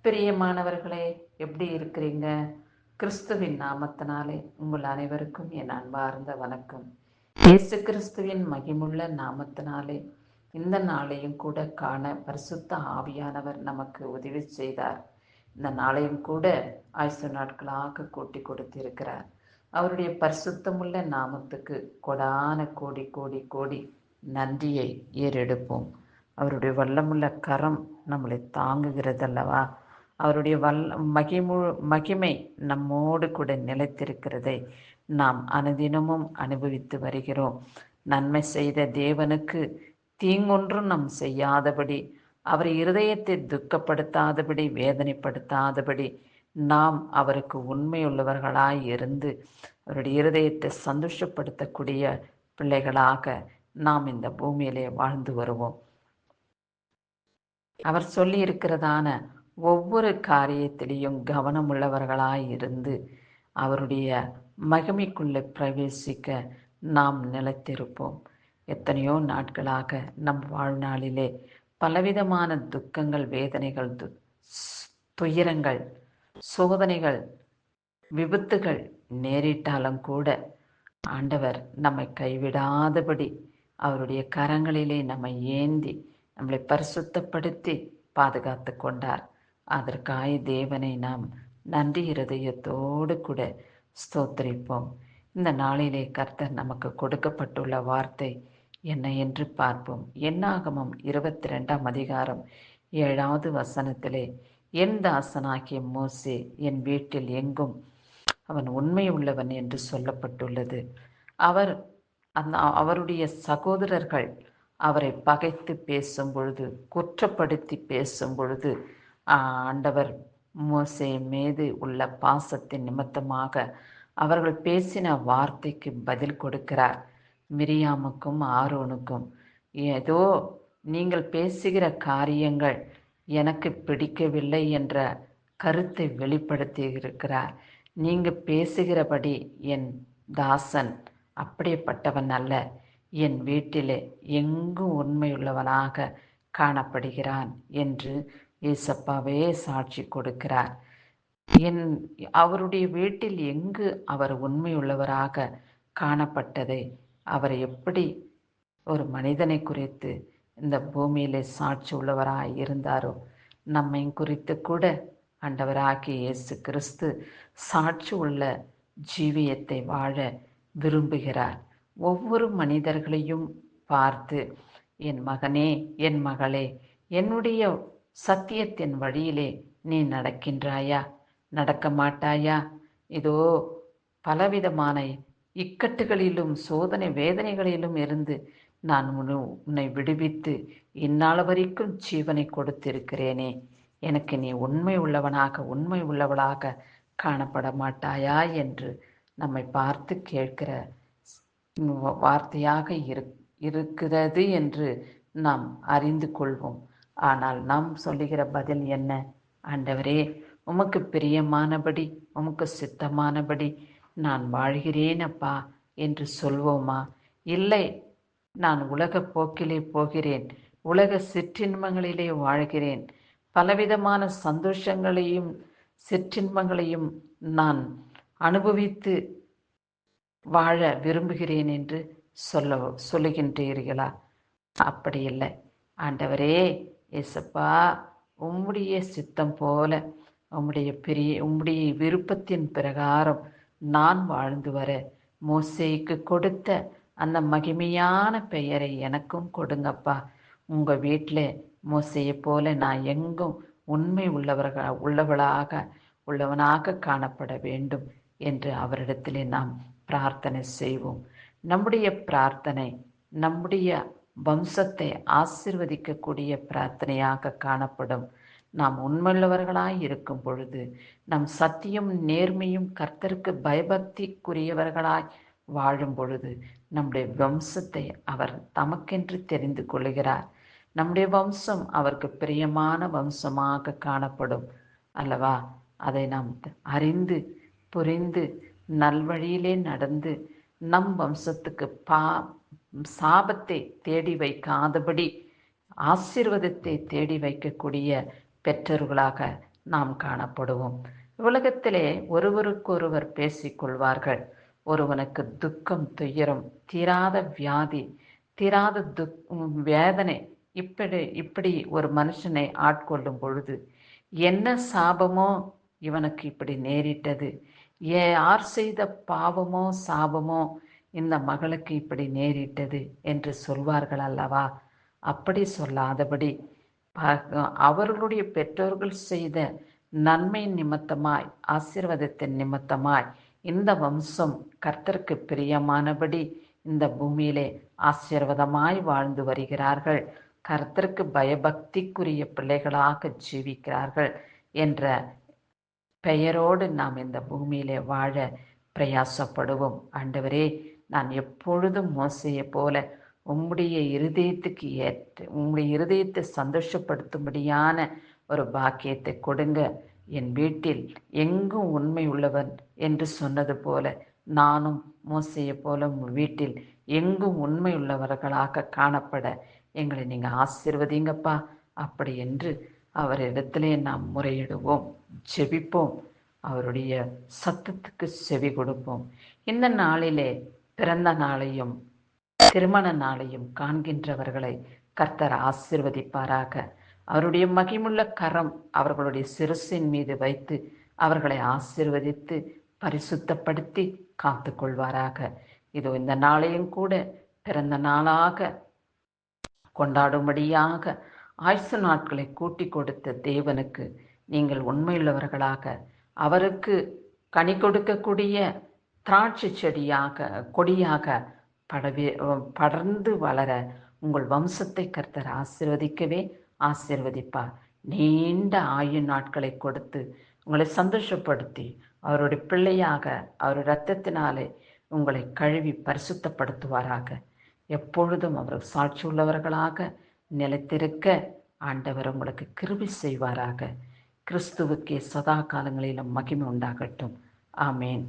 பிரியமானவர்களே, எப்படி இருக்கிறீங்க? கிறிஸ்துவின் நாமத்தினாலே உங்கள் அனைவருக்கும் என் அன்பார்ந்த வணக்கம். இயேசு கிறிஸ்துவின் மகிமுள்ள நாமத்தினாலே இந்த நாளையும் கூட காண பரிசுத்த ஆவியானவர் நமக்கு உதவி செய்தார். இந்த நாளையும் கூட ஆயுசு நாட்களாக கூட்டி கொடுத்திருக்கிறார். அவருடைய பரிசுத்தமுள்ள நாமத்துக்கு கொடான கோடி கோடி கோடி நன்றியை ஏறெடுப்போம். அவருடைய வல்லமுள்ள கரம் நம்மளை தாங்குகிறதல்லவா? அவருடைய மகிமை நம்மோடு கூட நிலைத்திருக்கிறதை நாம் அனுதினமும் அனுபவித்து வருகிறோம். நன்மை செய்த தேவனுக்கு தீங்கொன்றும் நாம் செய்யாதபடி, அவர் இருதயத்தை துக்கப்படுத்தாதபடி, வேதனைப்படுத்தாதபடி நாம் அவருக்கு உண்மையுள்ளவர்களாய் இருந்து அவருடைய இருதயத்தை சந்தோஷப்படுத்தக்கூடிய பிள்ளைகளாக நாம் இந்த பூமியிலே வாழ்ந்து வருவோம். அவர் சொல்லி இருக்கிறதான ஒவ்வொரு காரியத்திலையும் கவனமுள்ளவர்களாய் இருந்து அவருடைய மகிமைக்குள்ளே பிரவேசிக்க நாம் நிலைத்திருப்போம். எத்தனையோ நாட்களாக நம் வாழ்நாளிலே பலவிதமான துக்கங்கள், வேதனைகள், துயரங்கள், சோதனைகள், விபத்துகள் நேரிட்டாலும் கூட ஆண்டவர் நம்மை கைவிடாதபடி அவருடைய கரங்களிலே நம்மை ஏந்தி நம்மளை பரிசுத்தப்படுத்தி பாதுகாத்து கொண்டார். அதற்காக தேவனை நாம் நன்றி இருதயத்தோடு கூட ஸ்தோத்திரிப்போம். இந்த நாளிலே கர்த்தர் நமக்கு கொடுக்கப்பட்டுள்ள வார்த்தை என்ன என்று பார்ப்போம். என்னாகமம் 22ஆம் அதிகாரம் 7வது வசனத்திலே, என் தாசனாகிய மோசே என் வீட்டில் எங்கும் அவன் உண்மை உள்ளவன் என்று சொல்லப்பட்டுள்ளது. அவருடைய சகோதரர்கள் அவரை பகைத்து பேசும் பொழுது, குற்றப்படுத்தி பேசும் பொழுது, ஆண்டவர் மோசே மீது உள்ள பாசத்தின் நிமித்தமாக அவர்கள் பேசின வார்த்தைக்கு பதில் கொடுக்கிறார். மிரியாமுக்கும் ஆரோனுக்கும், ஏதோ நீங்கள் பேசுகிற காரியங்கள் எனக்கு பிடிக்கவில்லை என்ற கருத்தை வெளிப்படுத்தி இருக்கிறார். நீங்கள் பேசுகிறபடி என் தாசன் அப்படிப்பட்டவன் அல்ல, என் வீட்டிலே எங்கும் உண்மையுள்ளவனாக காணப்படுகிறான் என்று ஏசப்பாவே சாட்சி கொடுக்கிறார். அவருடைய வீட்டில் எங்கு அவர் உண்மையுள்ளவராக காணப்பட்டதை, அவர் எப்படி ஒரு மனிதனை குறித்து இந்த பூமியிலே சாட்சி உள்ளவராய் இருந்தாரோ, நம்மை குறித்து கூட ஆண்டவராகிய இயேசு கிறிஸ்து சாட்சி உள்ள ஜீவியத்தை வாழ விரும்புகிறார். ஒவ்வொரு மனிதர்களையும் பார்த்து, என் மகனே, என் மகளே, என்னுடைய சத்தியத்தின் வழியிலே நீ நடக்கின்றாயா, நடக்க மாட்டாயா? இதோ பலவிதமான இக்கட்டுகளிலும் சோதனை வேதனைகளிலும் இருந்து நான் உன்னை விடுவித்து இந்நாள் வரைக்கும் ஜீவனை கொடுத்திருக்கிறேனே, எனக்கு நீ உண்மை உள்ளவளாக காணப்பட மாட்டாயா என்று நம்மை பார்த்து கேட்கிற வார்த்தையாக இருக்கிறது என்று நாம் அறிந்து கொள்வோம். ஆனால் நாம் சொல்லுகிற பதில் என்ன? ஆண்டவரே, உமக்கு பிரியமானபடி, உமக்கு சித்தமானபடி நான் வாழ்கிறேன் அப்பா என்று சொல்வோமா? இல்லை, நான் உலக போக்கிலே போகிறேன், உலக சிற்றின்பங்களிலே வாழ்கிறேன், பலவிதமான சந்தோஷங்களையும் சிற்றின்பங்களையும் அனுபவித்து வாழ விரும்புகிறேன் என்று சொல்லுகின்றீர்களா? அப்படி இல்லை. ஆண்டவரே இயேசப்பா, உம்முடைய சித்தம் போல உம்முடைய விருப்பத்தின் பிரகாரம் நான் வாழ்ந்து வர மோசேக்கு கொடுத்த அந்த மகிமையான பெயரை எனக்கும் கொடுங்கப்பா. உங்கள் வீட்டில் மோசையை போல நான் எங்கும் உண்மை உள்ளவனாக காணப்பட வேண்டும் என்று அவரிடத்திலே நாம் பிரார்த்தனை செய்வோம். நம்முடைய பிரார்த்தனை நம்முடைய வம்சத்தை ஆசீர்வதிக்கக்கூடிய பிரார்த்தனையாக காணப்படும். நாம் உண்மையுள்ளவர்களாய் இருக்கும் பொழுது, நம் சத்தியம் நேர்மையும் கர்த்தருக்கு பயபக்திக்குரியவர்களாய் வாழும் பொழுது, நம்முடைய வம்சத்தை அவர் தமக்கென்று தெரிந்து கொள்கிறார். நம்முடைய வம்சம் அவருக்கு பிரியமான வம்சமாக காணப்படும் அல்லவா? அதை நாம் அறிந்து புரிந்து நல்வழியிலே நடந்து நம் வம்சத்துக்கு சாபத்தை தேடி வைக்காதபடி ஆசீர்வாதத்தை தேடி வைக்கக்கூடிய பெற்றோர்களாக நாம் காணப்படுவோம். உலகத்திலே ஒருவருக்கொருவர் பேசிக்கொள்வார்கள். ஒருவனுக்கு துக்கம், துயரம், தீராத வியாதி, தீராத வேதனை இப்படி இப்படி ஒரு மனுஷனை ஆட்கொள்ளும் பொழுது, என்ன சாபமோ இவனுக்கு இப்படி நேரிட்டது, யார் செய்த பாவமோ சாபமோ இந்த மகளுக்கு இப்படி நேரிட்டது என்று சொல்வார்கள் அல்லவா? அப்படி சொல்லாதபடி அவர்களுடைய பெற்றோர்கள் செய்த நன்மை நிமித்தமாய், ஆசீர்வாதத்தின் நிமித்தமாய் இந்த வம்சம் கர்த்தருக்கு பிரியமானபடி இந்த பூமியிலே ஆசீர்வாதமாய் வாழ்ந்து வருகிறார்கள், கர்த்தருக்கு பயபக்திக்குரிய பிள்ளைகளாக ஜீவிக்கிறார்கள் என்ற பெயரோடு நாம் இந்த பூமியிலே வாழ பிரயாசப்படுவோம். ஆண்டவரே, நான் எப்பொழுதும் மோசையை போல உம்முடைய இருதயத்துக்கு உம்முடைய இருதயத்தை சந்தோஷப்படுத்தும்படியான ஒரு பாக்கியத்தை கொடுங்க. என் வீட்டில் எங்கும் உண்மை உள்ளவன் என்று சொன்னது போல நானும் மோசையை போல உங்கள் வீட்டில் எங்கும் உண்மை உள்ளவர்களாக காணப்பட எங்களை நீங்கள் ஆசீர்வதிங்கப்பா. அப்படி என்று அவரிடத்திலே நாம் முறையிடுவோம், ஜெபிப்போம், அவருடைய சத்தத்துக்கு செவி கொடுப்போம். இந்த நாளிலே பிறந்த நாளையும் திருமண நாளையும் காண்கின்றவர்களை கர்த்தர் ஆசீர்வதிப்பாராக. அவருடைய மகிமுள்ள கரம் அவர்களுடைய சிரசின் மீது வைத்து அவர்களை ஆசீர்வதித்து பரிசுத்தப்படுத்தி காத்து கொள்வாராக. இதோ இந்த நாளையும் கூட பிறந்த நாளாக கொண்டாடும்படியாக ஆயுசு நாட்களை கூட்டி கொடுத்த தேவனுக்கு நீங்கள் உண்மையுள்ளவர்களாக, அவருக்கு கனி கொடுக்கக்கூடிய திராட்சை செடியாக கொடியாக படர்ந்து வளர உங்கள் வம்சத்தை கர்த்தர் ஆசீர்வதிக்கவே ஆசீர்வதிப்பார். நீண்ட ஆயுள் நாட்களை கொடுத்து உங்களை சந்தோஷப்படுத்தி அவருடைய பிள்ளையாக அவர் இரத்தத்தினாலே உங்களை கழுவி பரிசுத்தப்படுத்துவாராக. எப்பொழுதும் அவர் சாட்சி உள்ளவர்களாக நிலைத்திருக்க ஆண்டவர் உங்களுக்கு கிருபை செய்வாராக. கிறிஸ்துவுக்கே சதா காலங்களிலும் மகிமை உண்டாகட்டும். ஆமேன்.